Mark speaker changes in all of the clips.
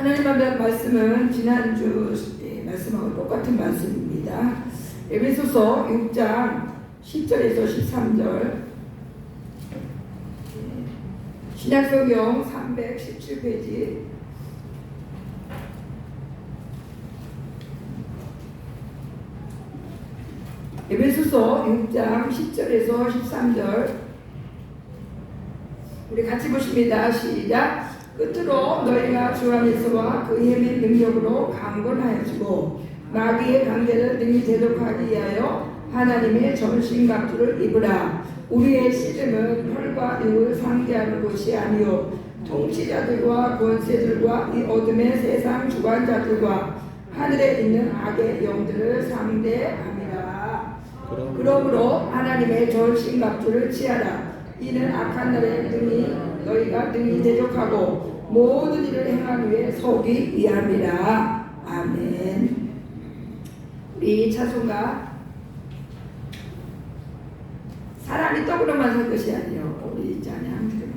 Speaker 1: 하나님 앞에 말씀은 지난주 말씀하고 똑같은 말씀입니다. 에베소서 6장 10절에서 13절, 신약성경 317페이지, 에베소서 6장 10절에서 13절 우리 같이 보십니다. 시작. 끝으로 너희가 주 안에서와 그 힘의 능력으로 강건하여지고 마귀의 강제를 능히 대적하기 위하여 하나님의 전신갑주를 입으라. 우리의 씨름은 혈과 육을 상대하는 것이 아니요 통치자들과 권세들과 이 어둠의 세상 주관자들과 하늘에 있는 악의 영들을 상대함이라. 그러므로 하나님의 전신갑주를 취하라. 이는 악한 날에 너희가 능히 대적하고 모든 일을 행한 후에 서기 위함이라. 아멘. 우리 찬송가 사람이 떡으로만 살 것이 아니요 우리 찬양 드립니다.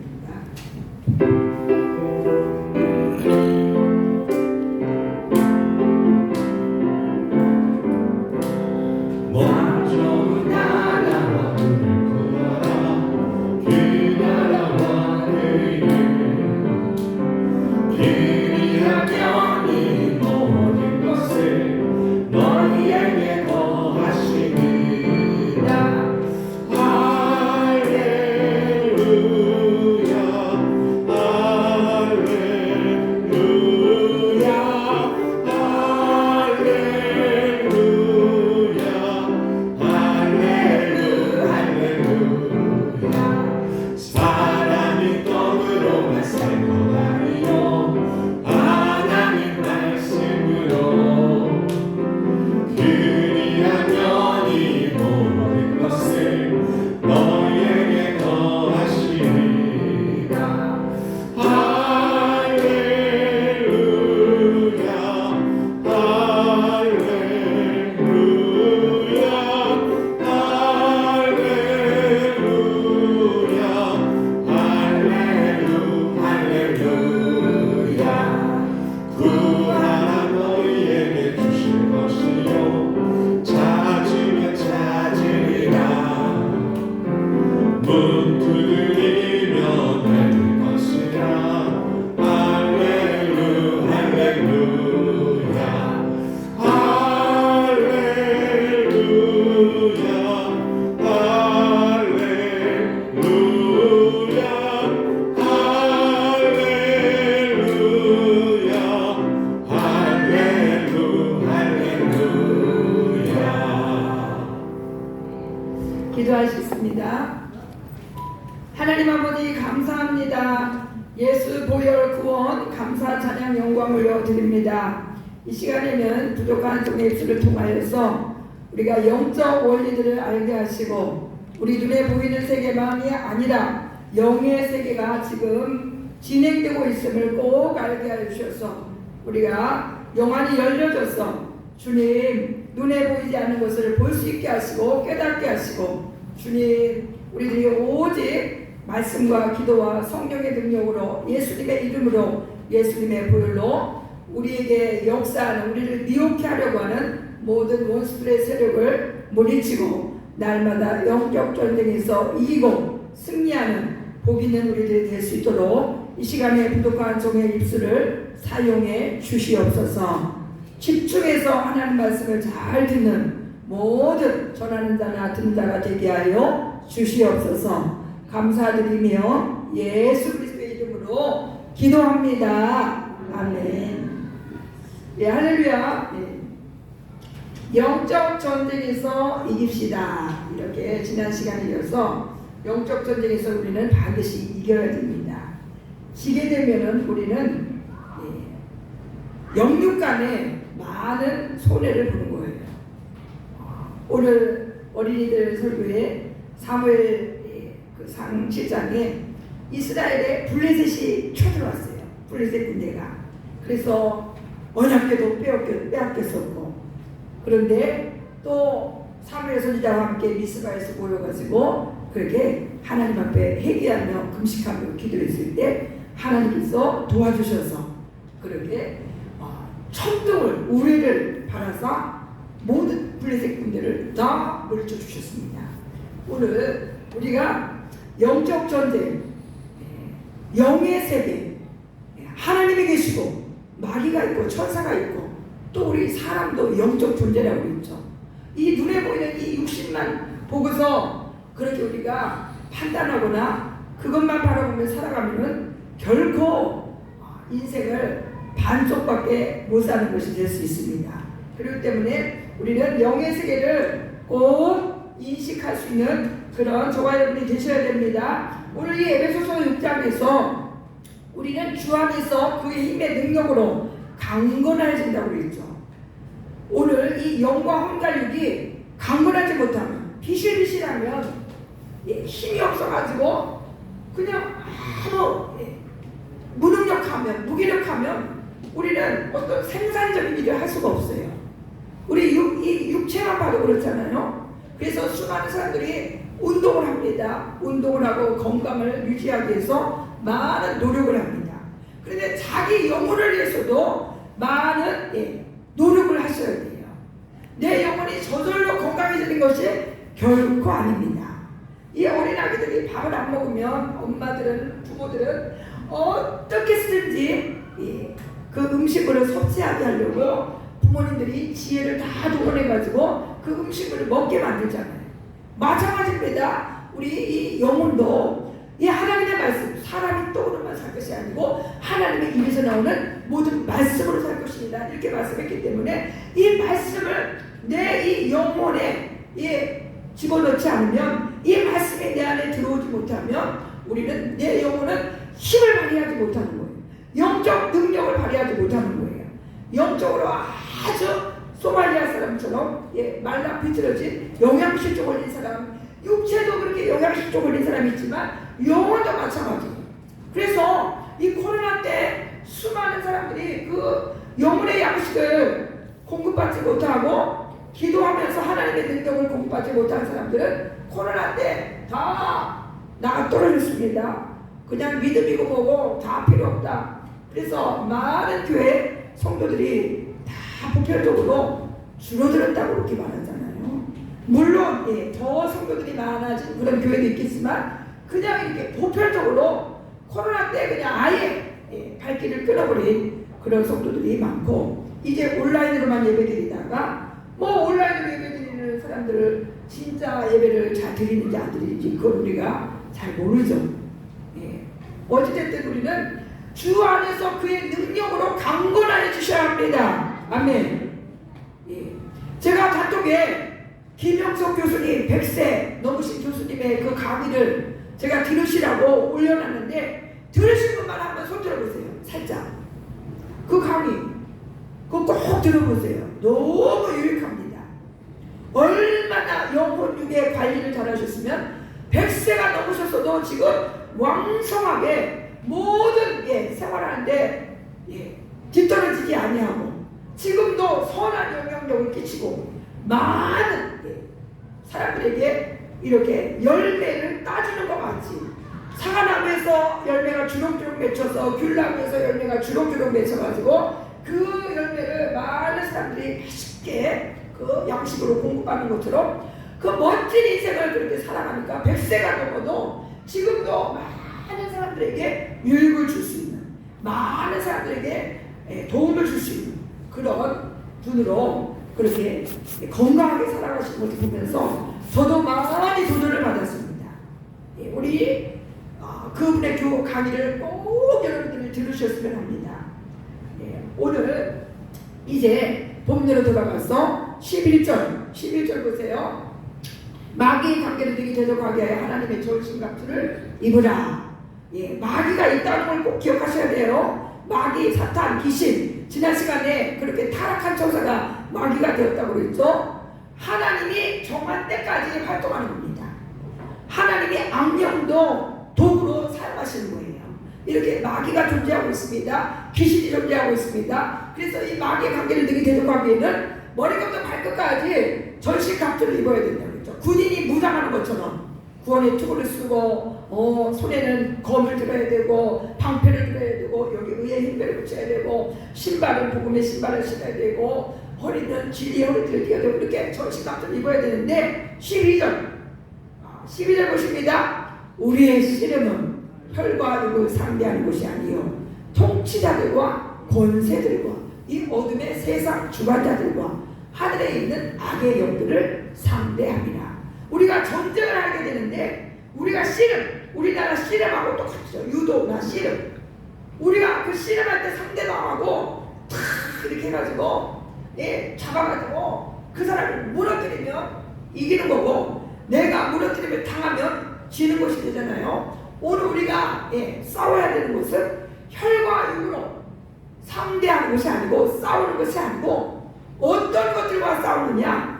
Speaker 1: 기도하시겠습니다. 하나님 아버지 감사합니다. 예수 보혈 구원 감사 찬양 영광 올려드립니다. 이 시간에는 부족한 종의 입술을 통하여서 우리가 영적 원리들을 알게 하시고 우리 눈에 보이는 세계만이 아니라 영의 세계가 지금 진행되고 있음을 꼭 알게 해주셔서 우리가 영안이 열려져서 주님 눈에 보이지 않는 것을 볼 수 있게 하시고 깨닫게 하시고 주님 우리들이 오직 말씀과 기도와 성령의 능력으로 예수님의 이름으로 예수님의 보혈로 우리에게 역사하는 우리를 미혹해 하려고 하는 모든 원수들의 세력을 물리치고 날마다 영적 전쟁에서 이기고 승리하는 복 있는 우리들이 될 수 있도록 이 시간에 부족한 종의 입술을 사용해 주시옵소서. 집중해서 하나님 말씀을 잘 듣는 모든 전하는 자나 듣는 자가 되게 하여 주시옵소서. 감사드리며 예수 그리스도의 이름으로 기도합니다. 아멘. 네, 할렐루야. 네. 영적 전쟁에서 이깁시다. 이렇게 지난 시간에 이어서 영적 전쟁에서 우리는 반드시 이겨야 됩니다. 지게 되면은 우리는 영육 간에 많은 손해를 보는 거예요. 오늘 어린이들 설교에 사무엘 상 7장에 이스라엘에 블레셋이 쳐들어왔어요. 블레셋 군대가. 그래서 언약궤도 빼앗겼었고, 그런데 또 사무엘 선지자와 함께 미스바에서 모여가지고 그렇게 하나님 앞에 회개하며 금식하며 기도했을 때 하나님께서 도와주셔서 그렇게 천둥을 우레를 발하사 모든 블레셋 군대를 다 물리쳐 주셨습니다. 오늘 우리가 영적 전쟁, 영의 세계, 하나님이 계시고 마귀가 있고 천사가 있고 또 우리 사람도 영적 존재라고 있죠. 이 눈에 보이는 이 육신만 보고서 그렇게 우리가 판단하거나 그것만 바라보며 살아가면은 결코 인생을 반쪽밖에 못 사는 것이 될 수 있습니다. 그렇기 때문에 우리는 영의 세계를 꼭 인식할 수 있는 그런 저와 여러분이 되셔야 됩니다. 오늘 이 에베소서 6장에서 우리는 주 안에서 그의 힘의 능력으로 강건해진다고 그랬죠. 오늘 이 영과 혼갈육이 강건하지 못하면 비실비실하면 힘이 없어가지고 그냥 아무 무능력하면 무기력하면 우리는 어떤 생산적인 일을 할 수가 없어요. 우리 이 육체만 봐도 그렇잖아요. 그래서 수많은 사람들이 운동을 합니다. 운동을 하고 건강을 유지하기 위해서 많은 노력을 합니다. 그런데 자기 영혼을 위해서도 많은 노력을 하셔야 돼요. 내 영혼이 저절로 건강해지는 것이 결코 아닙니다. 이 어린아기들이 밥을 안 먹으면 엄마들은, 부모들은 어떻게 쓰든지 그 음식을 섭취하게 하려고 부모님들이 지혜를 다 동원해가지고 그 음식을 먹게 만들잖아요. 마찬가지입니다. 우리 이 영혼도 이 하나님의 말씀, 사람이 떡으로만 살 것이 아니고 하나님의 입에서 나오는 모든 말씀으로 살 것입니다. 이렇게 말씀했기 때문에 이 말씀을 내 이 영혼에 집어넣지 않으면, 이 말씀이 내 안에 들어오지 못하면 우리는 내 영혼은 힘을 발휘하지 못하는 거예요. 영적 능력을 발휘하지 못하는 거예요. 영적으로 아주 소말리아 사람처럼 말라 비틀어진 영양실조 걸린 사람, 육체도 그렇게 영양실조 걸린 사람이 있지만 영혼도 마찬가지예요. 그래서 이 코로나 때 수많은 사람들이 그 영혼의 양식을 공급받지 못하고 기도하면서 하나님의 능력을 공급받지 못한 사람들은 코로나 때 다 나가 떨어졌습니다. 그냥 믿음이고 뭐고 다 필요 없다. 그래서 많은 교회 성도들이 다 보편적으로 줄어들었다고 그렇게 말하잖아요. 물론 더 성도들이 많아진 그런 교회도 있겠지만 그냥 이렇게 보편적으로 코로나 때 그냥 아예 발길을 끊어버린 그런 성도들이 많고, 이제 온라인으로만 예배드리다가 온라인으로 예배드리는 사람들을 진짜 예배를 잘 드리는지 안 드리는지 그걸 우리가 잘 모르죠. 어찌됐든 우리는 주 안에서 그의 능력으로 강건하여 주셔야 합니다. 아멘. 제가 단톡에 김영석 교수님 100세 넘으신 교수님의 그 강의를 제가 들으시라고 올려놨는데, 들으신 분만 한번 손 들어보세요. 살짝 그 강의 그거 꼭 들어보세요. 너무 유익합니다. 얼마나 영혼 육의 관리를 잘하셨으면 100세가 넘으셨어도 지금 왕성하게 모든 생활하는데 뒤떨어지지 아니하고 지금도 선한 영향력을 끼치고 많은 사람들에게 이렇게 열매를 따주는 것 같이, 사과나무에서 열매가 주렁주렁 맺혀서 귤나무에서 열매가 주렁주렁 맺혀가지고 그 열매를 많은 사람들이 맛있게 그 양식으로 공급하는 것처럼 그 멋진 인생을 그렇게 살아가니까 100세가 넘어도 지금도 많은 사람들에게 유익을 줄 수 있는, 많은 사람들에게 도움을 줄 수 있는 그런 분으로 그렇게 건강하게 살아가시는 것을 보면서 저도 많이 도전을 받았습니다. 우리 그분의 강의를 꼭 여러분들이 들으셨으면 합니다. 오늘 이제 본문으로 돌아가서 11절 보세요. 마귀의 관계를 등이 대적하게 하여 하나님의 좋으신 갑주를 입으라. 마귀가 있다는 걸 꼭 기억하셔야 돼요. 마귀, 사탄, 귀신, 지난 시간에 그렇게 타락한 천사가 마귀가 되었다고 그랬죠. 하나님이 정한 때까지 활동하는 겁니다. 하나님의 악령도 도구로 사용하시는 거예요. 이렇게 마귀가 존재하고 있습니다. 귀신이 존재하고 있습니다. 그래서 이 마귀의 관계를 등이 대적하기에는 머리부터 발끝까지 전신갑주를 입어야 된다고 그랬죠. 군인이 무장하는 것처럼 구원의 투구를 쓰고 손에는 검을 들어야 되고 방패를 들어야 되고 여기 의의 생명을 붙여야 되고, 신발은 복음의 신발을 신어야 되고, 허리는 진리의 허리띠를 띄어야 되고, 이렇게 전신갑주를 입어야 되는데 12절 보십니다. 우리의 씨름은 혈과 육을 상대하는 것이 아니요 통치자들과 권세들과 이 어둠의 세상 주관자들과 하늘에 있는 악의 영들을 상대합니다. 우리가 전쟁을 하게 되는데, 우리가 씨름, 우리나라 씨름하고 똑같죠. 유도나 씨름. 우리가 그 씨름할 때 상대방하고 탁 이렇게 해가지고 잡아가지고 그 사람을 무너뜨리면 이기는 거고, 내가 무너뜨리면 당하면 지는 것이 되잖아요. 오늘 우리가 싸워야 되는 것은 혈과 육으로 상대하는 것이 아니고, 싸우는 것이 아니고, 어떤 것들과 싸우느냐?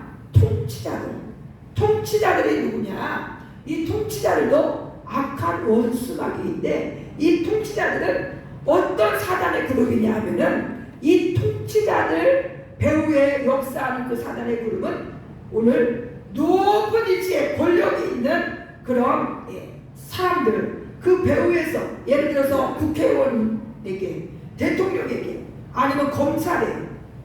Speaker 1: 통치자들이 누구냐? 이 통치자들도 악한 원수마귀인데, 이 통치자들은 어떤 사단의 그룹이냐 하면은, 이 통치자들 배후에 역사하는 그 사단의 그룹은 오늘 높은 위치에 권력이 있는 그런 사람들, 그 배후에서 예를 들어서 국회의원에게, 대통령에게, 아니면 검찰에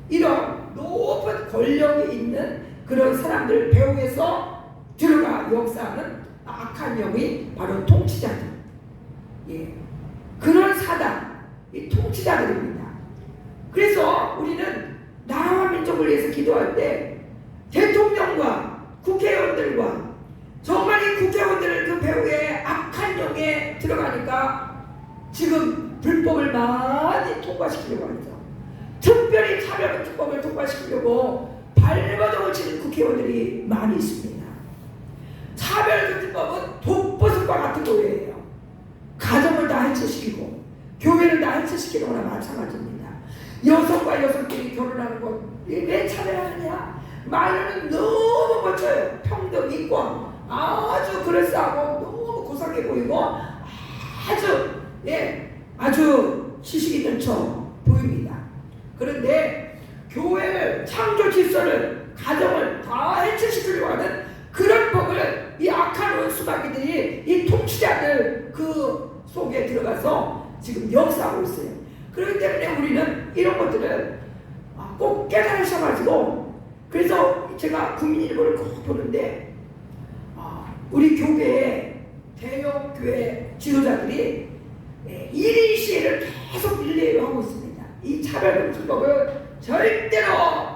Speaker 1: 이런 높은 권력이 있는 그런 사람들 배후에서 들어가 역사하는 악한 영이 바로 통치자들. 그런 사단, 이 통치자들입니다. 그래서 우리는 나라와 민족을 위해서 기도할 때 대통령과 국회의원들과 정말 이 국회의원들을 그 배후에 악한 영에 들어가니까 지금 불법을 많이 통과시키려고 하죠. 특별히 차별금지법을 통과시키려고 발버둥을 치는 국회의원들이 많이 있습니다. 차별금지법은 독버섯과 같은 거예요. 가정을 다 해체시키고 교회를 다 해체시키는 거나 마찬가지입니다. 여성과 여성끼리 결혼하는 것 왜 차별하느냐? 말로는 너무 멋져요. 평등, 인권 아주 그럴싸하고 너무 고상해 보이고 아주 지식 있는 척 보입니다. 그런데 교회를, 창조 질서를, 가정을 다 해체시키려고 하는 그런 법을 이 악한 원수마귀들이, 이 통치자들 그 속에 들어가서 지금 역사하고 있어요. 그렇기 때문에 우리는 이런 것들을 꼭 깨달으셔가지고, 그래서 제가 국민일보를 꼭 보는데 우리 교회의 대형 교회 지도자들이 1인 시위를 계속 릴레이로 하고 있습니다. 이 차별금지법을 절대로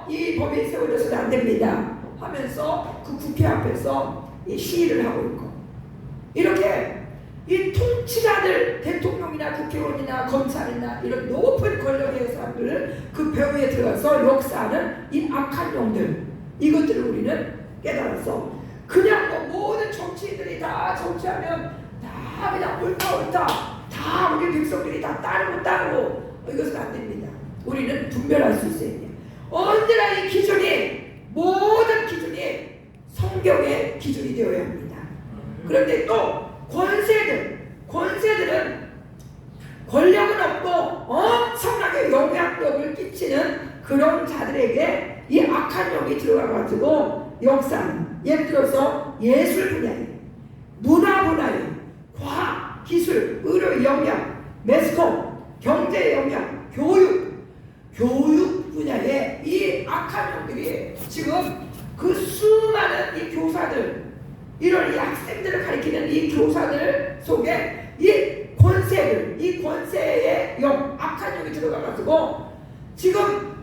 Speaker 1: 이 법이 세워져서는 안 됩니다 하면서 그 국회 앞에서 시위를 하고 있고, 이렇게 이 통치자들, 대통령이나 국회의원이나 검찰이나 이런 높은 권력의 사람들을 그 배후에 들어가서 역사하는 이 악한 영들, 이것들을 우리는 깨달아서 그냥 모든 정치인들이 다 정치하면 다 그냥 옳다 다 우리 백성들이 다 따르고 이것은 안 됩니다. 우리는 분별할 수 있어야 돼요. 언제나 이 기준이, 모든 기준이 성경의 기준이 되어야 합니다. 그런데 또 권세들은 권력은 없고 엄청나게 영향력을 끼치는 그런 자들에게 이 악한 영이 들어가가지고 역사는, 예를 들어서 예술 분야에, 문화 분야에, 과학, 기술, 의료 영역, 매스컴, 경제 영역, 교육 분야에 이 악한 영들이 지금 그 수많은 이 교사들, 이런 이 학생들을 가리키는 이 교사들 속에 이 권세들, 이 권세의 영, 악한 영이 들어가가지고 지금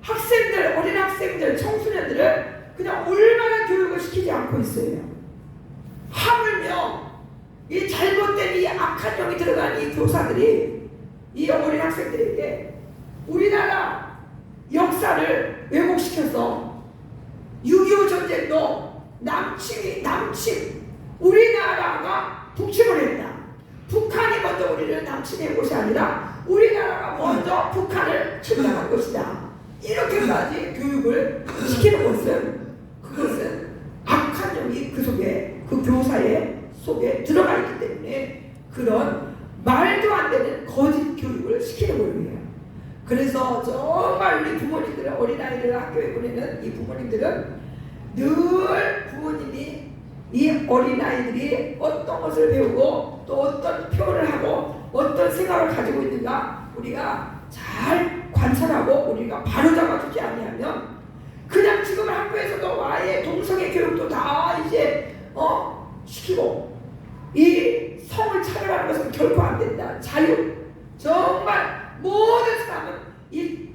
Speaker 1: 학생들, 어린 학생들, 청소년들을 그냥 올바른 교육을 시키지 않고 있어요. 하물며 이 잘못된 이 악한 영이 들어간 이 교사들이 이 어린 학생들에게 우리나라 역사를 왜곡시켜서 6.25 전쟁도 남침, 우리나라가 북침을 했다. 북한이 먼저 우리를 남침한 것이 아니라 우리나라가 먼저 북한을 침략한 것이다. 이렇게까지 교육을 시키는 것은, 그것은 악한 영이 그 속에, 그 교사의 속에 들어가 있기 때문에 그런 말도 안 되는 거짓 교육을 시키는 거예요. 그래서 정말 우리 부모님들, 어린아이들을 학교에 보내는 이 부모님들은 늘 부모님이 이 어린아이들이 어떤 것을 배우고 또 어떤 표현을 하고 어떤 생각을 가지고 있는가 우리가 잘 관찰하고 우리가 바로 잡아주지 아니하면 그냥 지금 학교에서도 아예 동성애 교육도 다 이제 시키고 이 성을 차별하는 것은 결코 안 된다. 자유. 정말 모든 사람은 이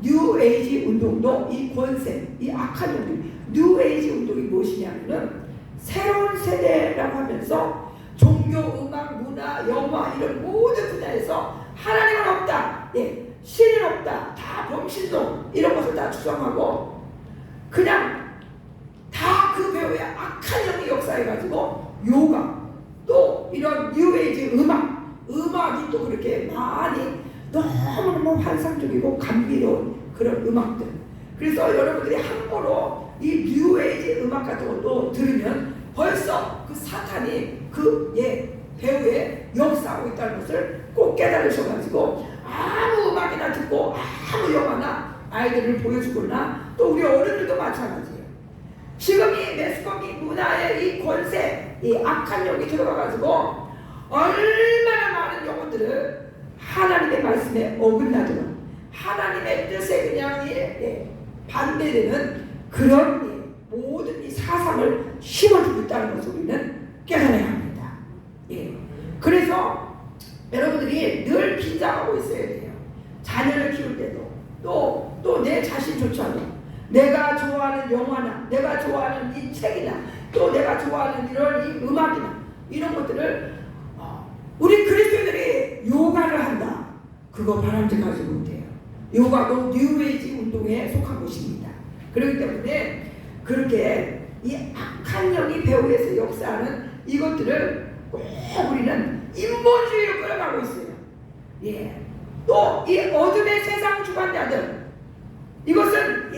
Speaker 1: 뉴에이지 운동도 이 권세, 이 악한 운동, 뉴에이지 운동이 무엇이냐면은 새로운 세대라고 하면서 종교, 음악, 문화, 영화 이런 모든 분야에서 하나님은 없다. 예, 신은 없다. 다 범신론 이런 것을 다 주장하고 그냥 다 그 배우의 악한 영이 역사해가지고 요가 또 이런 뉴에이지 음악이 또 그렇게 많이 너무너무 환상적이고 감미로운 그런 음악들. 그래서 여러분들이 함부로 이 뉴에이지 음악 같은 것도 들으면 벌써 그 사탄이 그 배우에 역사하고 있다는 것을 꼭 깨달으셔가지고 아무 음악이나 듣고 아무 영화나 아이들을 보여주거나 또 우리 어른들도 마찬가지예요. 지금 이 매스컴이 문화의 이 권세, 이 악한 영이 들어가가지고 얼마나 많은 영혼들을 하나님의 말씀에 어긋나도록 하나님의 뜻에 그냥 반대되는 그런 모든 이 사상을 심어주고 있다는 것을 우리는 깨달아야 합니다. 그래서 여러분들이 늘 긴장하고 있어야 돼요. 자녀를 키울 때도 또 내 자신조차도 내가 좋아하는 영화나 내가 좋아하는 이 책이나 또 내가 좋아하는 이런 이 음악이나 이런 것들을 우리 그리스도인들이 요가를 한다. 그거 바람직하지 못해요. 요가도 뉴에이지 운동에 속한 것입니다. 그렇기 때문에 그렇게 이 악한 영이 배후에서 역사하는 이것들을 꼭 우리는 인본주의로 끌어가고 있어요. 또 이 어둠의 세상 주관자들 이것은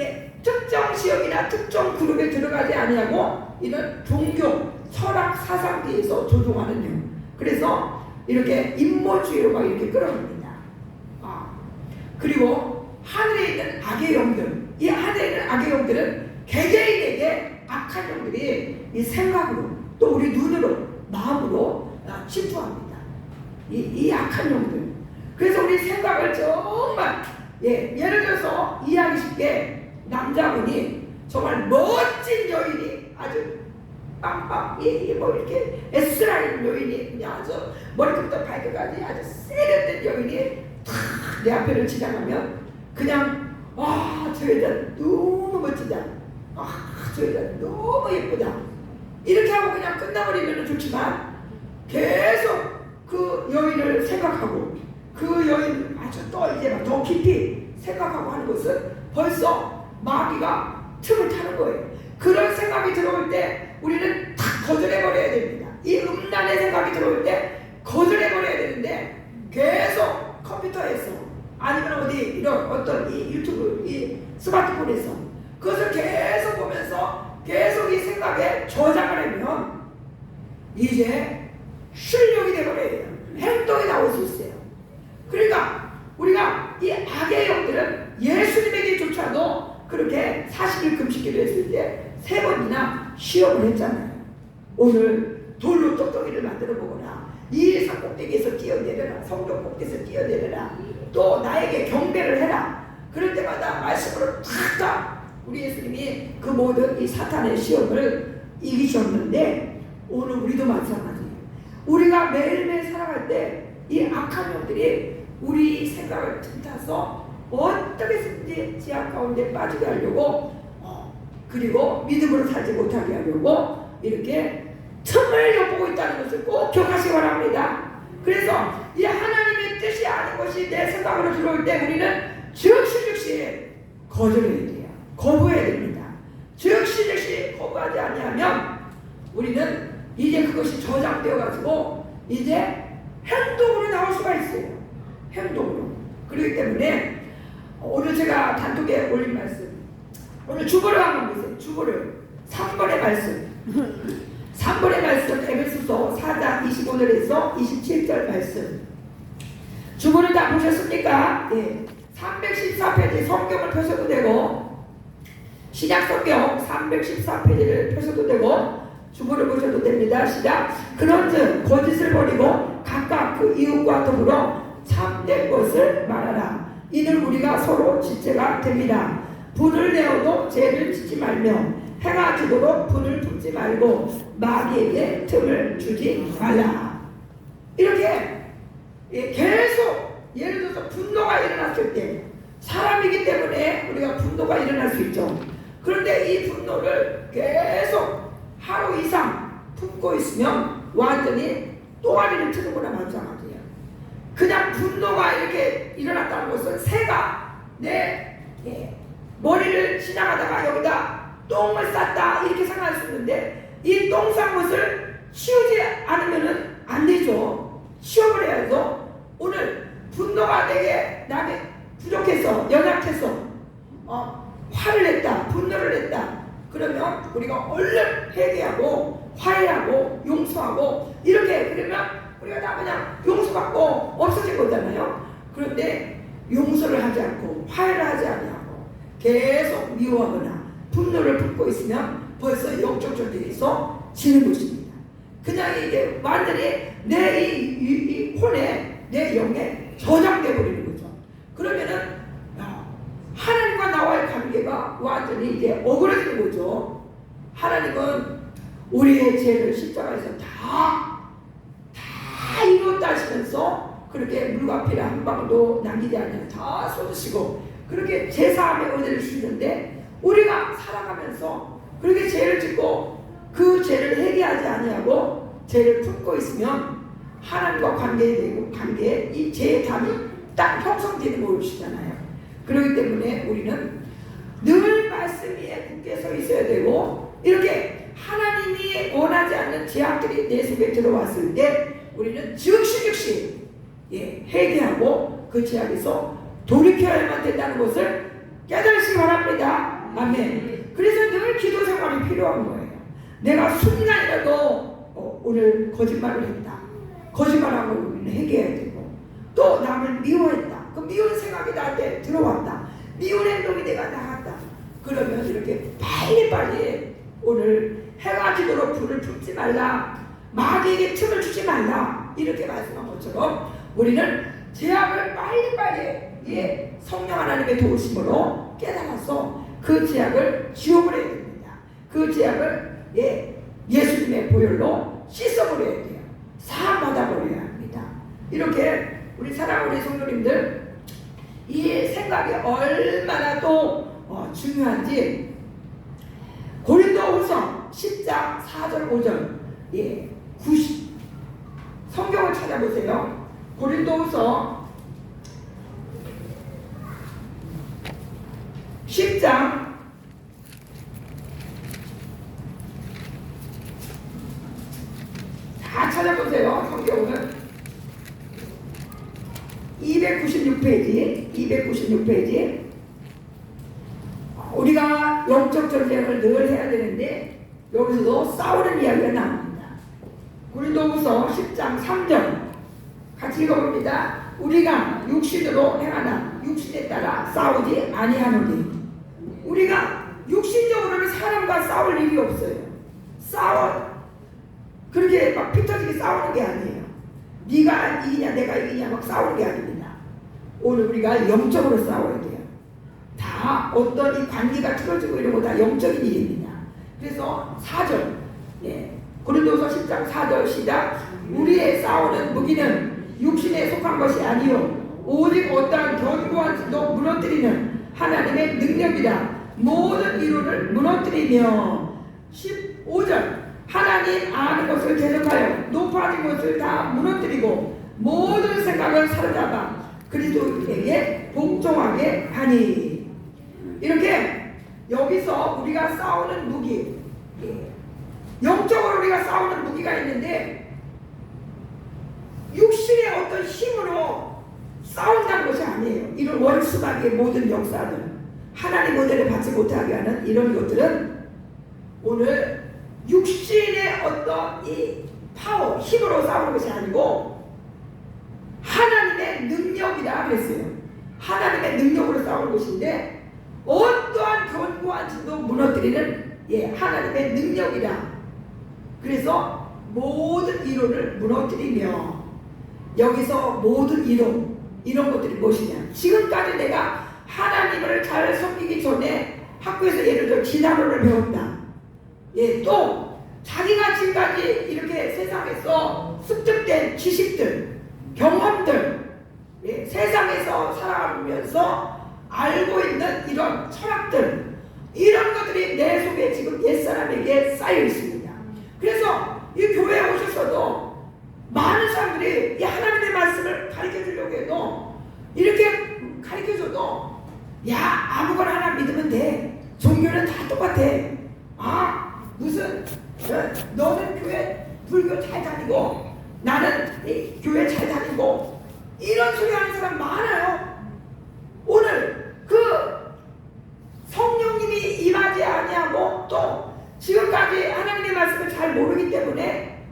Speaker 1: 특정 지역이나 특정 그룹에 들어가지 아니하고 이런 종교, 철학, 사상 뒤에서 조종하는 영. 그래서 이렇게 인본주의로 막 이렇게 끌어갑니다. 그리고 하늘에 있는 악의 영들, 이 하늘에 있는 악의 영들은 개개인에게 악한 영들이 이 생각으로 또 우리 눈으로 마음으로 침투합니다. 이 악한 영들. 그래서 우리 생각을 정말 예를 들어서 이해하기 쉽게 남자분이 정말 멋진 여인이 아주 빵빵 뭐 이렇게 S라인 여인이 그냥 아주 머리부터 발끝까지 아주 세련된 여인이 탁 내 앞에를 지나가면 그냥 저 여자 너무 멋지다. 저 여자 너무 예쁘다. 이렇게 하고 그냥 끝나버리면 좋지만 계속 그 여인을 생각하고 그 여인 아주 또 이제 막 더 깊이 생각하고 하는 것은 벌써 마귀가 틈을 타는 거예요. 그런 생각이 들어올 때 우리는 탁 거절해버려야 됩니다. 이 음란의 생각이 들어올 때 거절해버려야 되는데 계속 컴퓨터에서 아니면 어디 이런 어떤 이 유튜브 이 스마트폰에서 그것을 계속 보면서 계속 이 생각에 저장을 하면 이제 실력이 되버려요. 행동이 나올 수 있어요. 그러니까 우리가 이 악의 영들은 예수님에게조차도 그렇게 40일 금식기도 했을 때 3번이나 시험을 했잖아요. 오늘 돌로 떡떡이를 만들어 보거나 이 산 꼭대기에서 뛰어내려라. 성전 꼭대기에서 뛰어내려라. 또 나에게 경배를 해라. 그럴 때마다 말씀으로 탁 우리 예수님이 그 모든 이 사탄의 시험을 이기셨는데 오늘 우리도 마찬가지예요. 우리가 매일매일 살아갈 때 이 악한 영들이 우리 생각을 틈타서 어떻게든지 지하 가운데 빠지게 하려고 그리고 믿음으로 살지 못하게 하려고 이렇게 틈을 엿보고 있다는 것을 꼭 기억하시기 바랍니다. 그래서 이 하나님의 뜻이 아닌 것이 내 생각으로 들어올 때 우리는 즉시 거절해야 돼요. 거부해야 됩니다. 즉시 거부하지 아니하면 우리는 이제 그것이 저장되어 가지고 이제 행동으로 나올 수가 있어요. 행동으로. 그렇기 때문에 오늘 제가 단톡에 올린 말씀 오늘 주보를 한번 보세요. 주보를 3번의 말씀 3번의 말씀 에베소서 4장 25절에서 27절 말씀 주보를 다 보셨습니까? 314페이지 성경을 펴셔도 되고 신약성경 314페이지를 펴셔도 되고 주보를 보셔도 됩니다. 시작. 그런즉 거짓을 버리고 각각 너와 그 이웃과 더불어 참된 것을 말하라. 이는 우리가 서로 지체가 됩니다. 분을 내어도 죄를 짓지 말며 해가 지도록 분을 품지 말고 마귀에게 틈을 주지 말라. 이렇게 계속 예를 들어서 분노가 일어났을 때 사람이기 때문에 우리가 분노가 일어날 수 있죠. 그런데 이 분노를 계속 하루 이상 품고 있으면 완전히 또아리를 트는 거나 마찬가지예요. 그냥 분노가 이렇게 일어났다는 것은 새가 내 머리를 지나가다가 여기다 똥을 쌌다 이렇게 생각할 수 있는데 이 똥 싼 것을 치우지 않으면 안 되죠. 치워버려야죠. 오늘 분노가 나게 부족해서 연약해서 화를 냈다, 분노를 냈다. 그러면 우리가 얼른 회개하고 화해하고 용서하고 이렇게 그러면 우리가 다 그냥 용서받고 없어진 거잖아요. 그런데 용서를 하지 않고 화해를 하지 않고 계속 미워하거나 분노를 품고 있으면 벌써 영적 존재에서 지는 것입니다. 그냥 이게 완전히 내 이 혼에 내 영에 저장돼 버리는 거죠. 그러면은 하나님과 나와의 관계가 완전히 이제 어그러지는 거죠. 하나님은 우리의 죄를 십자가에서 다 이뤘다 하시면서 그렇게 물과 피를 한 방울도 남기지 않는 다 쏟으시고 그렇게 제사함의 은혜를 주시는데 우리가 살아가면서 그렇게 죄를 짓고 그 죄를 회개하지 아니하고 죄를 품고 있으면 하나님과 관계에 이 죄의 담이 딱 형성되는 것이잖아요. 그렇기 때문에 우리는 늘 말씀 위에 굳게 서 있어야 되고 이렇게 하나님이 원하지 않는 제약들이 내 속에 들어왔을 때 우리는 즉시 회개하고 그 제약에서 돌이켜야만 된다는 것을 깨달으시기 바랍니다. 아멘. 그래서 늘 기도 생활이 필요한 거예요. 내가 순간이라도 오늘 거짓말을 했다. 거짓말한 걸 우리는 회개해야 되고 또 남을 미워했다. 그 미운 생각이 나한테 들어왔다. 미운 행동이 내가 나갔다. 그러면 이렇게 빨리빨리 오늘 해가 지도록 불을 품지 말라. 마귀에게 틈을 주지 말라. 이렇게 말씀한 것처럼 우리는 제약을 빨리빨리 성령 하나님의 도우심으로 깨달아서 그 제약을 지워버려야 됩니다. 그 제약을 예수님의 보혈로 씻어버려야 돼요. 사함받아버려야 합니다. 이렇게 우리 사랑하는 성도님들 이 생각이 얼마나 또 중요한지 고린도후서 10장 4절 5절 90 성경을 찾아보세요. 고린도후서 10장 4 찾아보세요. 성경은 296페이지 우리가 영적 전쟁을 늘 해야 되는데 여기서도 싸우는 이야기가 나옵니다. 고린도후서 10장 3절 같이 읽어봅니다. 우리가 육신으로 행하나 육신에 따라 싸우지 아니하노니 우리가 육신적으로는 사람과 싸울 일이 없어요. 그렇게 막 피터지게 싸우는 게 아니에요. 네가 이기냐 내가 이기냐 막 싸우는 게 아닙니다. 오늘 우리가 영적으로 싸워야 돼요. 다 어떤 이 관계가 틀어지고 이런 거 다 영적인 일입니다. 그래서 4절 고린도서 10장 4절 시작. 우리의 싸우는 무기는 육신에 속한 것이 아니요 오직 어떠한 견고한 진도 무너뜨리는 하나님의 능력이다. 모든 이론을 무너뜨리며 15절 하나님 아는 것을 대적하여 높아진 것을 다 무너뜨리고 모든 생각을 사로잡아 그리스도에게 복종하게 하니. 이렇게 여기서 우리가 싸우는 무기 영적으로 우리가 싸우는 무기가 있는데 육신의 어떤 힘으로 싸운다는 것이 아니에요. 이런 원수박의 모든 역사들 하나님 은혜를 받지 못하게 하는 이런 것들은 오늘 육신의 어떤 이 파워, 힘으로 싸우는 것이 아니고 하나님의 능력이다 그랬어요. 하나님의 능력으로 싸우는 것인데 어떠한 견고한 진도 무너뜨리는 하나님의 능력이다. 그래서 모든 이론을 무너뜨리며 여기서 모든 이런 것들이 무엇이냐? 지금까지 내가 하나님을 잘 섬기기 전에 학교에서 예를 들어 진화론을 배웠다. 예, 또 자기가 지금까지 이렇게 세상에서 습득된 지식들, 경험들, 예, 세상에서 살아가면서 알고 있는 이런 철학들, 이런 것들이 내 속에 지금 옛사람에게 쌓여 있습니다. 그래서 이 교회에 오셔서도 많은 사람들이 이 하나님의 말씀을 가르쳐 주려고 해도 이렇게 가르쳐 줘도 야, 아무거나 하나 믿으면 돼. 종교는 다 똑같아. 아, 무슨 너는 교회 불교 잘 다니고 나는 교회 잘 다니고 이런 소리 하는 사람 많아요. 오늘 그 성령님이 임하지 아니하고 또 지금까지 하나님의 말씀을 잘 모르기 때문에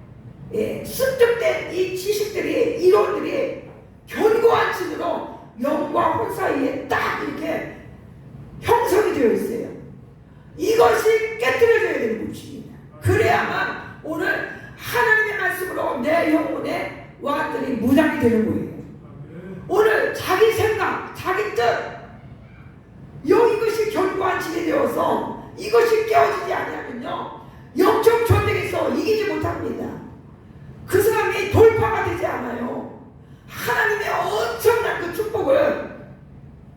Speaker 1: 습득된 이 지식들이 이론들이 견고한 층으로 영과 혼 사이에 딱 이렇게 형성이 되어 있어요. 이것이 깨뜨려져야 되는 것입니다. 그래야만 오늘 하나님의 말씀으로 내 영혼에 왔더니 무장이 되는 거예요. 오늘 자기 생각, 자기 뜻, 이것이 견고한 층이 되어서 이것이 깨어지지 않으면요 영적 전쟁에서 이기지 못합니다. 그 사람이 돌파가 되지 않아요. 하나님의 엄청난 그 축복을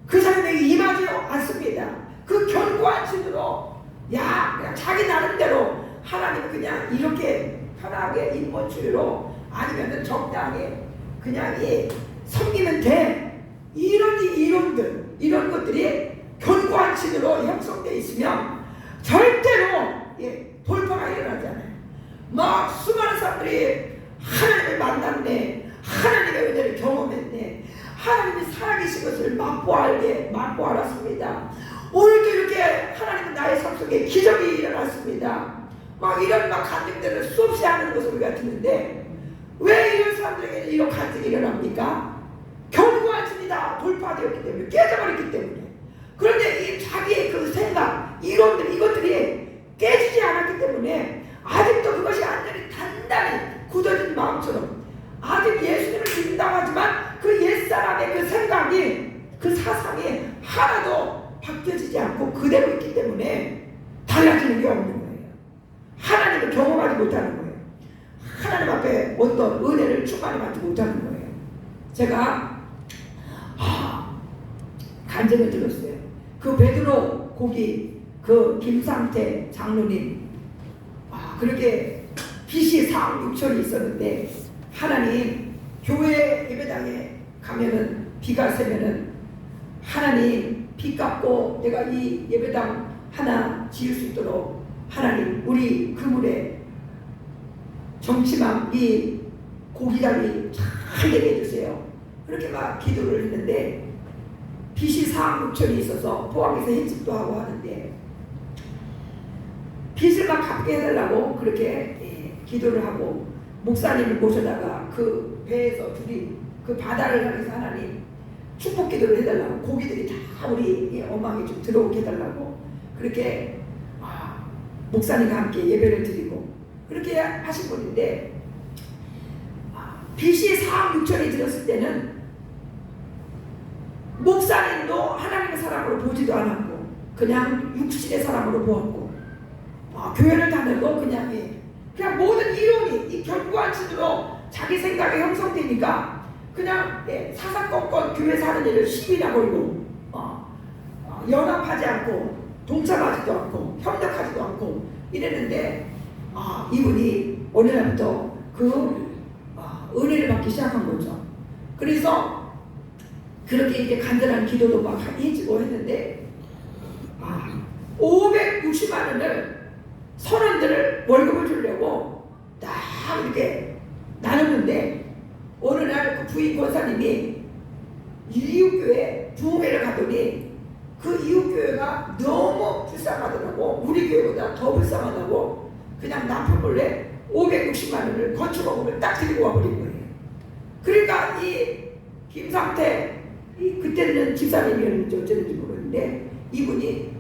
Speaker 1: 그 사람에게 임하지 않습니다. 그 견고한 층으로 그냥 자기 나름대로 하나님 그냥 이렇게 편하게 인본주의로 아니면은 적당히 그냥 섬기면 돼. 이런 이론들, 이런 것들이 견고한 층으로 형성되어 있으면 절대로 돌파가 일어나잖아요. 막 수많은 사람들이 하나님을 만났네, 하나님의 은혜를 경험했네, 하나님이 살아계신 것을 맛보 알았습니다. 오늘도 이렇게 하나님은 나의 삶 속에 기적이 일어났습니다. 막 이런 간증들을 수없이 하는 것을 우리가 듣는데 왜 이런 사람들에게는 이런 간증이 일어납니까? 견고한 층이 다 돌파되었기 때문에, 깨져버렸기 때문에. 그런데 이 자기의 그 생각, 이론들, 이것들이 깨지지 않았기 때문에 아직도 그것이 완전히 단단히 굳어진 마음처럼 아직 예수님을 믿는다고 하지만 그 옛사람의 그 생각이, 그 사상이 하나도 바뀌어지지 않고 그대로 있기 때문에 달라지는 게 없는 거예요. 하나님을 경험하지 못하는 거예요. 하나님 앞에 어떤 은혜를 충만히 받지 못하는 거예요. 제가 간증을 들었어요. 그 베드로 고기 그 김상태 장로님 그렇게 빚이 4억 6천이 있었는데 하나님 교회 예배당에 가면은 비가 새면은 하나님 빚 갚고 내가 이 예배당 하나 지을 수 있도록 하나님 우리 그물에 정치망 이 고기다리 잘 되게 해주세요. 그렇게 막 기도를 했는데 빚이 4억 6천이 있어서 포항에서 횟집도 하고 하는데 빚을 막 갚게 해달라고 그렇게 기도를 하고 목사님을 모셔다가 그 배에서 둘이 그 바다를 향해서 하나님 축복 기도를 해달라고 고기들이 다 우리 어망에 좀 들어오게 해달라고 그렇게 목사님과 함께 예배를 드리고 그렇게 하신 분인데 빚이 4억 6천이 들었을 때는 목사님도 하나님의 사람으로 보지도 않았고 그냥 육신의 사람으로 보았고 교회를 다녀도 그냥 모든 이론이 이 견고한 층으로 자기 생각이 형성되니까 그냥 사사건건 교회 사는 일을 시비나 걸고 연합하지 않고 동참하지도 않고 협력하지도 않고 이랬는데 이분이 어느 날부터 그 은혜를 받기 시작한 거죠. 그래서 그렇게 이제 간절한 기도도 막 해지고 했는데 560만 원을 선원들을 월급을 주려고 딱 이렇게 나눴는데 어느 날 그 부인 권사님이 이웃교회 부흥회를 가더니 그 이웃교회가 너무 불쌍하더라고. 우리 교회보다 더 불쌍하다고 그냥 남편 몰래 560만 원을 건축원금을 딱 들고 와버린 거예요. 그러니까 이 김상태 그때는 집사님이었는지 어쩌는지 모르는데 이분이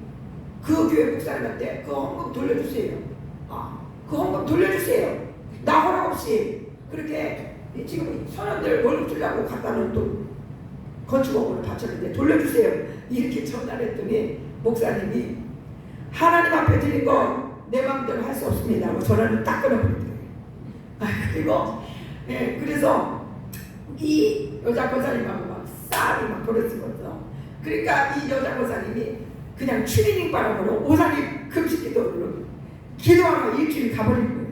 Speaker 1: 그 교회 목사님한테 그 헌금 돌려주세요. 그 헌금 돌려주세요. 나 허락 없이 그렇게 지금 선원들 월급 주려고 갖다 놓은 돈 건축원으로 바쳤는데 돌려주세요. 이렇게 전화를 했더니 목사님이 하나님 앞에 드린 거 내 마음대로 할 수 없습니다 하고 전화를 딱 끊어버리더라고요. 그리고 그래서 이 여자 권사님하고 막 싸움이 막 벌어지면서, 그러니까 이 여자 권사님이 그냥 추리닝 바람으로 오사리 금식기도로 기도하고 일주일 가버린 거예요.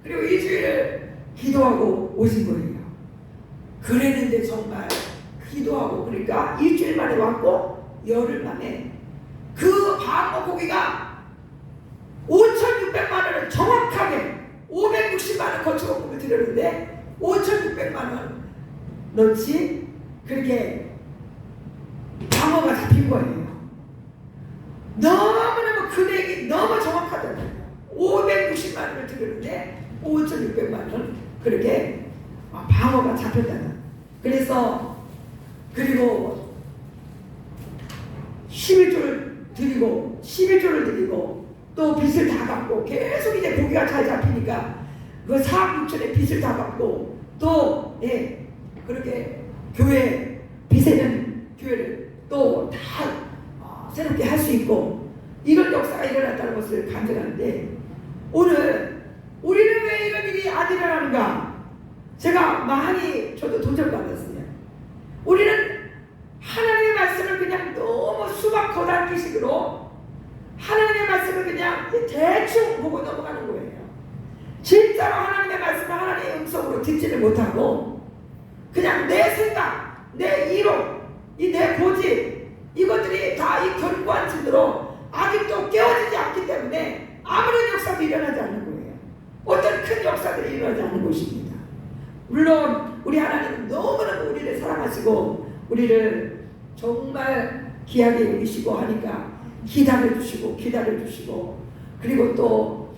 Speaker 1: 그리고 일주일을 기도하고 오신 거예요. 그랬는데 정말 기도하고 그러니까 일주일 만에 왔고 열흘 만에 그 방어 고기가 5,600만 원을 정확하게 560만 원 건축원금을 드렸는데 5,600만 원 넣지 그렇게 방어가 잡힌 거예요. 너무너무 금액이 너무 정확하잖아요. 560만 원을 드렸는데 5,600만 원 그렇게 방어가 잡혔다는. 그래서 그리고 11조를 드리고 또 빚을 다 갚고 계속 이제 고기가 잘 잡히니까 그 사업 6천에 빚을 다 갚고 또 그렇게 교회 빚에는 교회를 또 다 새롭게 할 수 있고 이런 역사가 일어났다는 것을 간증하는데, 오늘 우리는 왜 이런 일이 안 일어나는가? 제가 많이 저도 도전받았어요. 우리는 하나님의 말씀을 그냥 너무 수박 거달기식으로 하나님의 말씀을 그냥 대충 보고 넘어가는 거예요. 진짜로 하나님의 말씀을 하나님의 음성으로 듣지를 못하고 그냥 내 생각, 내 이론, 내 고집 이것들이 다 이 견고한 진으로 아직도 깨어지지 않기 때문에 아무런 역사도 일어나지 않는 거예요. 어떤 큰 역사들이 일어나지 않는 것입니다. 물론 우리 하나님은 너무너무 우리를 사랑하시고 우리를 정말 귀하게 여기시고 하니까 기다려주시고 그리고 또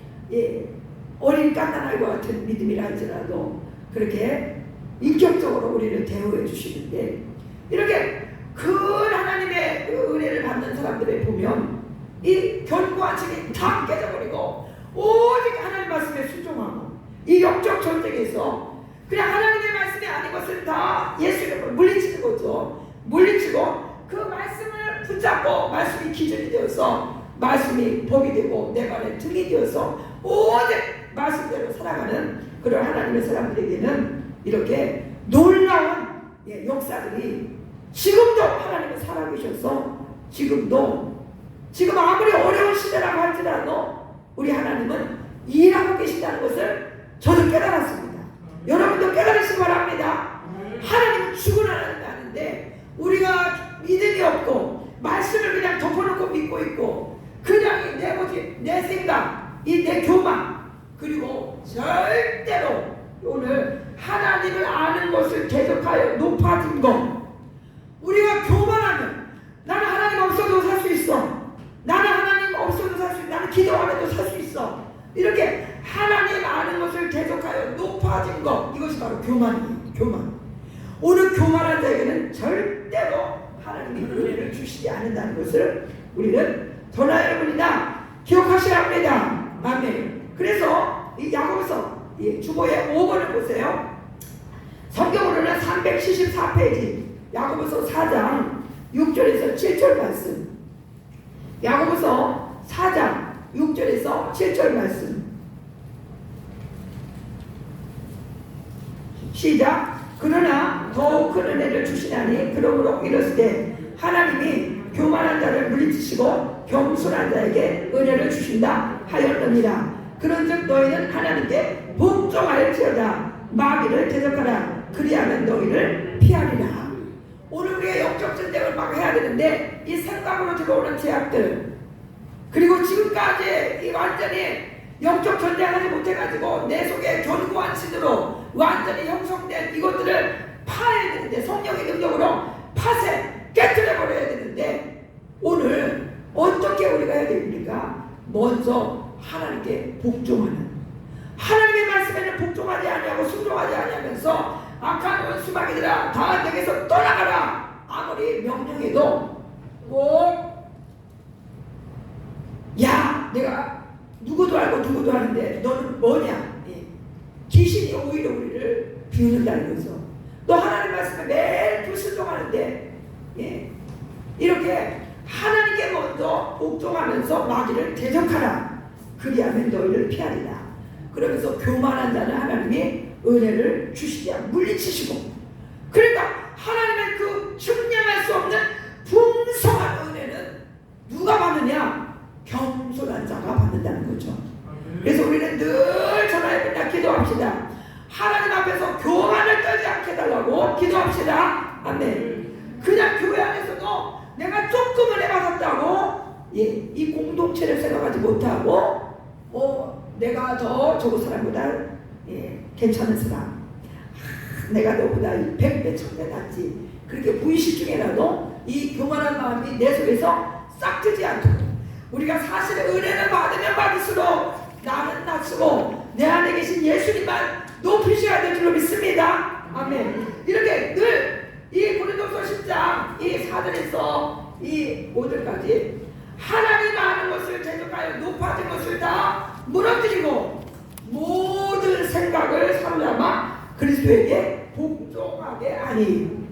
Speaker 1: 어린 갓난아이와 같은 믿음이라 할지라도 그렇게 인격적으로 우리를 대우해 주시는데, 이렇게 큰 하나님의 그 은혜를 받는 사람들을 보면 이 견고한 층이 다 깨져버리고 오직 하나님 말씀에 순종하고 이 영적 전쟁에서 그냥 하나님의 말씀이 아닌 것을 다 예수 이름으로 물리치는 거죠. 물리치고 그 말씀을 붙잡고 말씀이 기준이 되어서 말씀이 복이 되고 내 발에 등이 되어서 오직 말씀대로 살아가는 그런 하나님의 사람들에게는 이렇게 놀라운 역사들이 지금도 하나님은 살아계셔서 지금 아무리 어려운 시대라고 할지라도 우리 하나님은 일하고 계신다는 것을 저도 깨달았습니다. 여러분도 깨달으시기 바랍니다. 하나님은 죽으라는 게 아닌데 우리가 믿음이 없고 말씀을 그냥 덮어놓고 믿고 있고 그냥 내 고집, 내 생각, 내 교만, 그리고 절대로 오늘 하나님을 아는 것을 계속하여 높아진 것. 우리가 교만하면 나는 하나님 없어도 살 수 있어, 나는 하나님 없어도 살 수 있어, 나는 기도 안 해도 살 수 있어, 이렇게 하나님 아는 것을 계속하여 높아진 것, 이것이 바로 교만이에요. 교만. 오늘 교만한 자에게는 절대로 하나님이 은혜를 주시지 않는다는 것을 우리는 저나 여러분이나 기억하셔야 합니다. 아멘. 그래서 이 야고보서 주보의 5번을 보세요. 성경으로는 374페이지 야고보서 4장 6절에서 7절 말씀. 야고보서 4장 6절에서 7절 말씀. 시작. 그러나 더욱 큰 은혜를 주시나니 그러므로 이르시되 하나님이 교만한 자를 물리치시고 겸손한 자에게 은혜를 주신다 하였느니라. 그런즉 너희는 하나님께 복종할지어다. 마귀를 대적하라. 그리하면 너희를 피하리라. 오늘 우리가 영적 전쟁을 막 해야 되는데 이 생각으로 들어오는 제약들, 그리고 지금까지 이 완전히 영적 전쟁하지 못해가지고 내 속에 견고한 신으로 완전히 형성된 이것들을 파야 되는데, 성령의 능력으로 파쇄 깨트려버려야 되는데, 오늘 어떻게 우리가 해야 됩니까? 먼저 하나님께 복종하는, 하나님의 말씀에는 복종하지 아니하고 순종하지 아니하면서 악한 원수마귀들아 다 내게서 떠나가라. 아무리 명령해도 꼭 야, 내가 누구도 알고 누구도 아는데 너는 뭐냐? 귀신이 오히려 우리를 비우는다는 거죠. 또 하나님 말씀에 매일 불순종하는데 이렇게 하나님께 먼저 복종하면서 마귀를 대적하라. 그리하면 너희를 피하리라. 그러면서 교만한 자는 하나님이 은혜를 주시랴 물리치시고, 그러니까 하나님의 그 증량할 수 없는 풍성한 은혜는 누가 받느냐? 겸손한 자가 받는다는 거죠. 그래서 우리는 늘 전화에 맨날 기도합시다. 하나님 앞에서 교만을 떨지 않게 해달라고 기도합시다. 아멘. 그냥 교회 안에서도 내가 조금 은혜 받았다고 이 공동체를 생각하지 못하고 내가 더 저거 사람보다 괜찮은 사람, 내가 너보다 100배 1000배 낫지, 그렇게 무의식 중에라도 이 교만한 마음이 내 속에서 싹트지 않도록, 우리가 사실 은혜를 받으면 받을수록 나는 낮추고 내 안에 계신 예수님만 높이셔야 될 줄로 믿습니다. 아멘. 이렇게 늘 이 고린도서 10장 이 4절에서 이 5절까지 하나님 아는 것을 대적하여 높아진 것을 다 무너뜨리고 모든 생각을 사로잡아 그리스도에게 복종하게 하니,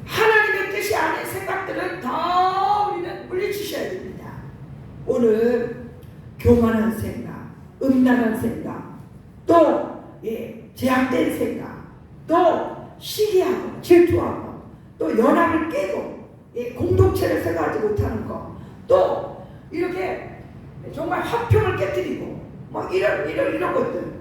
Speaker 1: 하나님의 뜻이 아닌 생각들은 다 우리는 물리치셔야 됩니다. 오늘 교만한 생각, 음란한 생각, 또 제약된 생각, 또 시기하고 질투하고, 또 연합을 깨고 공동체를 생각하지 못하는 것, 또 이렇게 정말 화평을 깨뜨리고 뭐 이런 것들,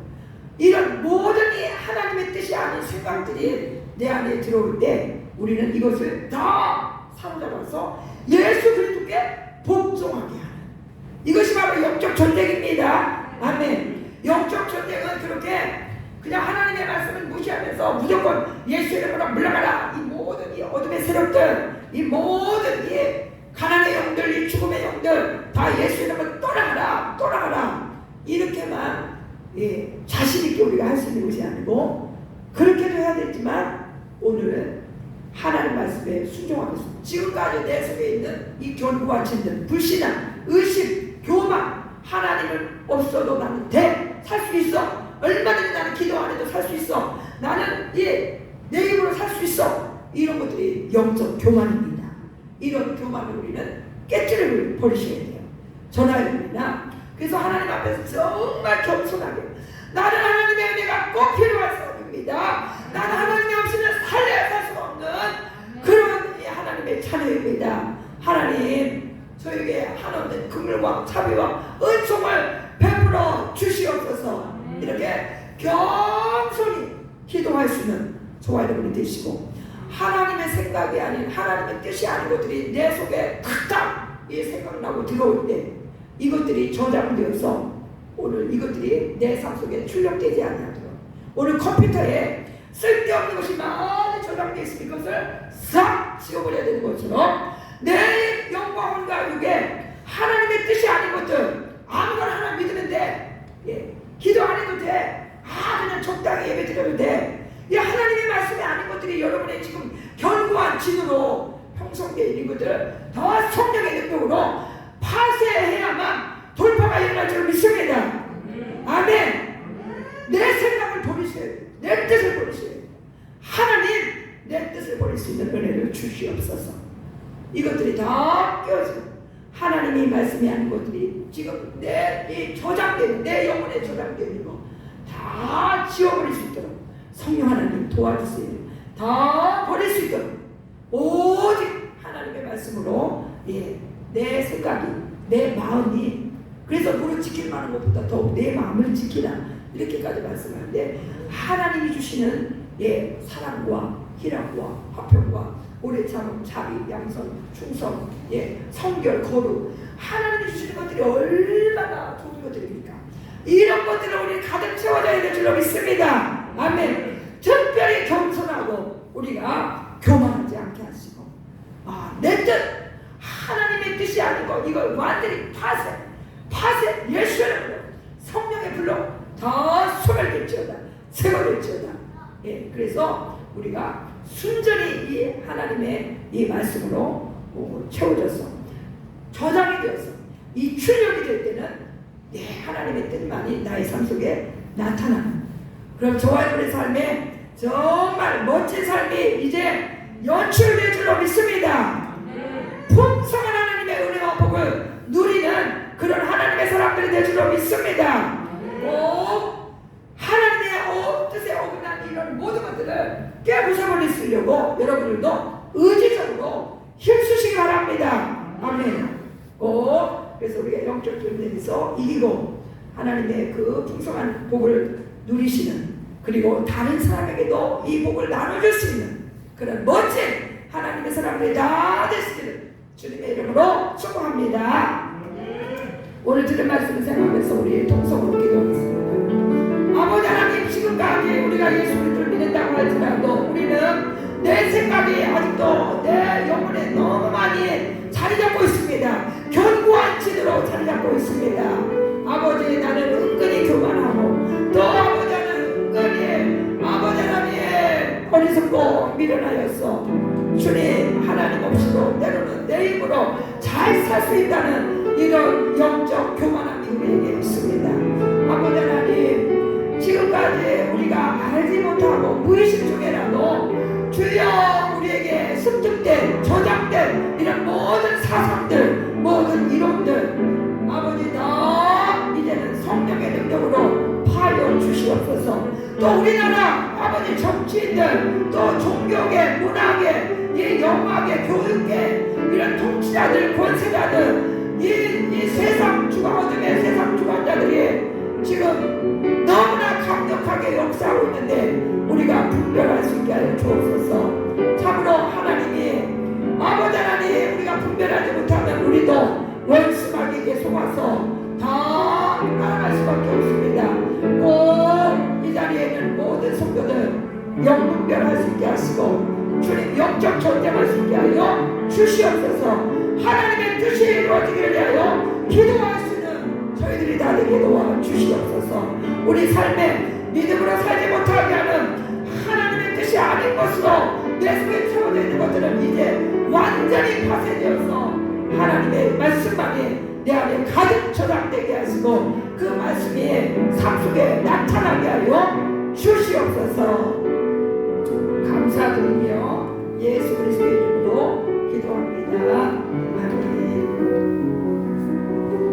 Speaker 1: 이런 모든 이 하나님의 뜻이 아닌 생각들이 내 안에 들어올 때 우리는 이것을 다 사로잡아서 예수 그리스도께 복종하게 하는, 이것이 바로 영적 전쟁입니다. 아멘. 영적 전쟁은 그렇게 그냥 하나님의 말씀을 무시하면서 무조건 예수 이름으로 물러가라, 이 모든 이 어둠의 세력들, 이 모든 이 가난의 영들, 이 죽음의 영들 다 예수 이름으로 떠나가라 이렇게만 자신 있게 우리가 할 수 있는 것이 아니고, 그렇게도 해야 되지만 오늘은 하나님 말씀에 순종하겠습니다. 지금까지 내 속에 있는 이 견고와 진들, 불신앙, 의심, 교만, 하나님은 없어도 나는 살 수 있어, 얼마든지 나는 기도 안 해도 살 수 있어, 나는 내 힘으로 살 수 있어, 이런 것들이 영적 교만입니다. 이런 교만을 우리는 깨뜨려 버리셔야 돼요. 전하입니다. 그래서 하나님 앞에서 정말 겸손하게, 나는 하나님의 은혜가 꼭 필요한 사람입니다. 나는 하나님이 없이는 살려야 살 수가 없는 그런 하나님의 자녀입니다. 하나님 저에게 한없는 긍휼과 자비와 은총을 베풀어 주시옵소서. 이렇게 겸손히 기도할 수 있는 저와 여러분이 되시고, 하나님의 생각이 아닌 하나님의 뜻이 아닌 것들이 내 속에 탁탁 생각나고 들어올 때 이것들이 저장되어서 오늘 이것들이 내 삶 속에 출력되지 않도록, 오늘 컴퓨터에 쓸데없는 것이 많이 저장되어 있으니 이것을 싹 지워버려야 되는 것처럼 내 영과 혼과 육에 하나님의 뜻이 아닌 것들 아무거나 하나 믿으면 돼. 기도 안 해도 돼. 그냥 적당히 예배 드려도 돼. 이 하나님의 말씀이 아닌 것들이 여러분의 지금 견고한 진으로 형성되어 있는 것들을 더 성령의 능력으로 파쇄해야만 돌파가 일어날 줄 믿습니다. 아멘. 내 생각을 버리셔야 돼요. 내 뜻을 버리셔야 돼요. 하나님 내 뜻을 버릴 수 있는 은혜를 주시옵소서. 이것들이 다 깨어지고 하나님이 말씀이 아닌 것들이 지금 내 저장되는, 내 영혼에 저장되는 거 다 지워버릴 수 있도록 성령 하나님 도와주세요. 다 버릴 수 있도록 오직 하나님의 말씀으로 내 생각이, 내 마음이, 그래서 너를 지킬 만한 것보다 더욱 내 마음을 지키라 이렇게까지 말씀하는데, 하나님이 주시는 사랑과 희락과 화평과 오래 참음, 자비, 양선, 충성, 성결, 거룩, 하나님이 주시는 것들이 얼마나 좋은 것들입니까? 이런 것들을 우리 가득 채워져야 될 줄로 믿습니다. 아멘. 특별히 겸손하고 우리가 교만하지 않게 하시고, 내 뜻, 하나님의 뜻이 아닌 거 이걸 완전히 파쇄, 예수님으로 성령의 불로 다 소멸될지어다, 세워될지어다. 그래서 우리가 순전히 이 하나님의 이 말씀으로 채워져서 저장이 되어서 이 출력이 될 때는 하나님의 뜻만이 나의 삶 속에 나타나는, 그럼 저와 여러분의 삶에 정말 멋진 삶이 이제 연출될 줄로 믿습니다. 풍성한 하나님의 은혜와 복을 누리는 그런 하나님의 사람들이 될 줄로 믿습니다. 꼭 하나님의 뜻에 어긋난 이런 모든 것들을 깨부숴버리시려고 여러분들도 의지적으로 힘쓰시기 바랍니다. 아멘. 꼭 그래서 우리가 영적 전쟁에서 이기고 하나님의 그 풍성한 복을 누리시는, 그리고 다른 사람에게도 이 복을 나눠줄 수 있는 그런 멋진 하나님의 사람들이 다 되시기를 주님의 이름으로 축복합니다. 오늘 들은 말씀을 생각하면서 우리 통성으로 기도하겠습니다. 아버지 하나님, 지금까지 우리가 예수 그리스도를 믿는다고 할지라도 우리는 내 생각이 아직도 내 영혼에 너무 많이 자리 잡고 있습니다. 견고한 진으로 자리 잡고 있습니다. 아버지, 나는 은근히 교만하고 또 아버지 나는 은근히 아버지 하나님의 어리석고 미련하였어. 주님, 하나님 없이도 때로는 내 힘으로 잘 살 수 있다는 이런 영적 교만함이 우리에게 있습니다. 아버지 하나님, 지금까지 우리가 알지 못하고 무의식 중에라도 주여 우리에게 습득된, 저장된 이런 모든 사상들, 모든 이론들 아버지 다 이제는 성령의 능력으로 파여 주시옵소서. 또 우리나라 아버지 정치인들, 또 종교계, 문화계, 이 영화계, 교육계 이런 통치자들, 권세자들, 이 세상 어둠의 세상 주관자들이 지금 너무나 강력하게 역사하고 있는데 우리가 분별할 수 있게 하여 주옵소서. 참으로 하나님이 아버지 하나님, 우리가 분별하지 못하면 우리도 원수마귀에게 속아서 다 따라갈 수밖에 없습니다. 꼭 이 자리에 있는 모든 성도들 영분별할 수 있게 하시고 주님 영적 전쟁할 수 있게 하여 주시옵소서. 하나님의 뜻이 이루어지기를 위하여 기도할 수 있는 저희들이 다 되게 도와 주시옵소서. 우리 삶에 믿음으로 살지 못하게 하는 하나님의 뜻이 아닌 것으로 내 속에 채워져 있는 것들은 이제 완전히 파쇄되어서 하나님의 말씀만이 내 안에 가득 저장되게 하시고 그 말씀이 삶 속에 나타나게 하여 주시옵소서. 감사드리며 예수 그리스도의